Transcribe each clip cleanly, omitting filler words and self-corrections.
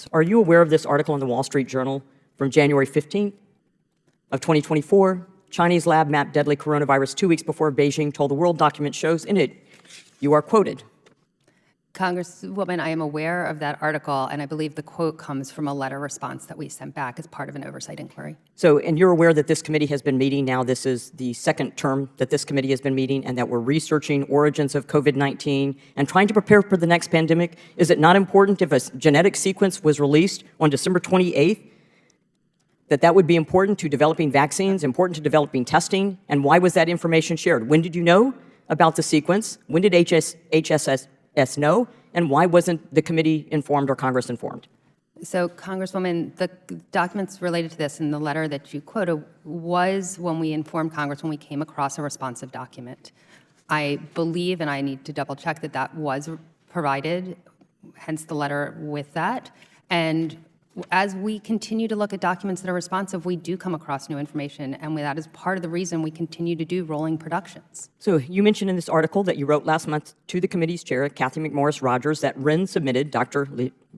Compliance. Are you aware of this article in the Wall Street Journal from January 15th of 2024? Chinese lab mapped deadly coronavirus 2 weeks before Beijing told the world. Document shows in it. You are quoted. Congresswoman, I am aware of that article, and I believe the quote comes from a letter response that we sent back as part of an oversight inquiry. So, and you're aware that this committee has been meeting now. This is the second term that this committee has been meeting, and that we're researching origins of COVID-19 and trying to prepare for the next pandemic. Is it not important if a genetic sequence was released on December 28th, that would be important to developing vaccines, important to developing testing? And why was that information shared? When did you know about the sequence? When did HHS know? And why wasn't the committee informed or Congress informed? So, Congresswoman, the documents related to this in the letter that you quoted was when we informed Congress when we came across a responsive document. I believe, and I need to double check, that that was provided, hence the letter with that. And as we continue to look at documents that are responsive, we do come across new information, and that is part of the reason we continue to do rolling productions. So you mentioned in this article that you wrote last month to the committee's chair, Kathy McMorris Rogers, that Ren submitted, Dr.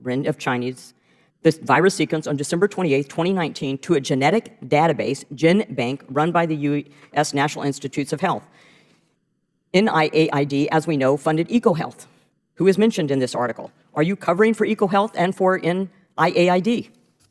Ren of Chinese, this virus sequence on December 28, 2019, to a genetic database, GenBank, run by the U.S. National Institutes of Health. NIAID, as we know, funded EcoHealth, who is mentioned in this article. Are you covering for EcoHealth and for NIAID?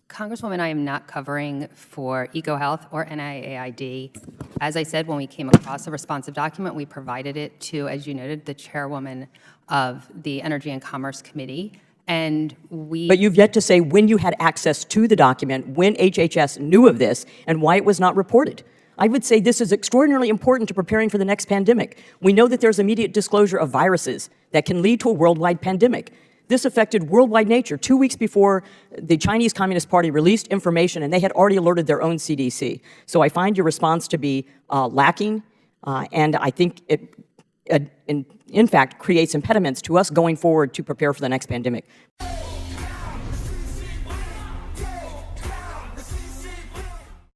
Congresswoman, I am not covering for EcoHealth or NIAID. As I said, when we came across a responsive document, we provided it to, as you noted, the chairwoman of the Energy and Commerce Committee. And But you've yet to say when you had access to the document, when HHS knew of this, and why it was not reported. I would say this is extraordinarily important to preparing for the next pandemic. We know that there's immediate disclosure of viruses that can lead to a worldwide pandemic. This affected worldwide nature 2 weeks before the Chinese Communist Party released information, and they had already alerted their own CDC. So I find your response to be lacking, and I think it, in fact, creates impediments to us going forward to prepare for the next pandemic.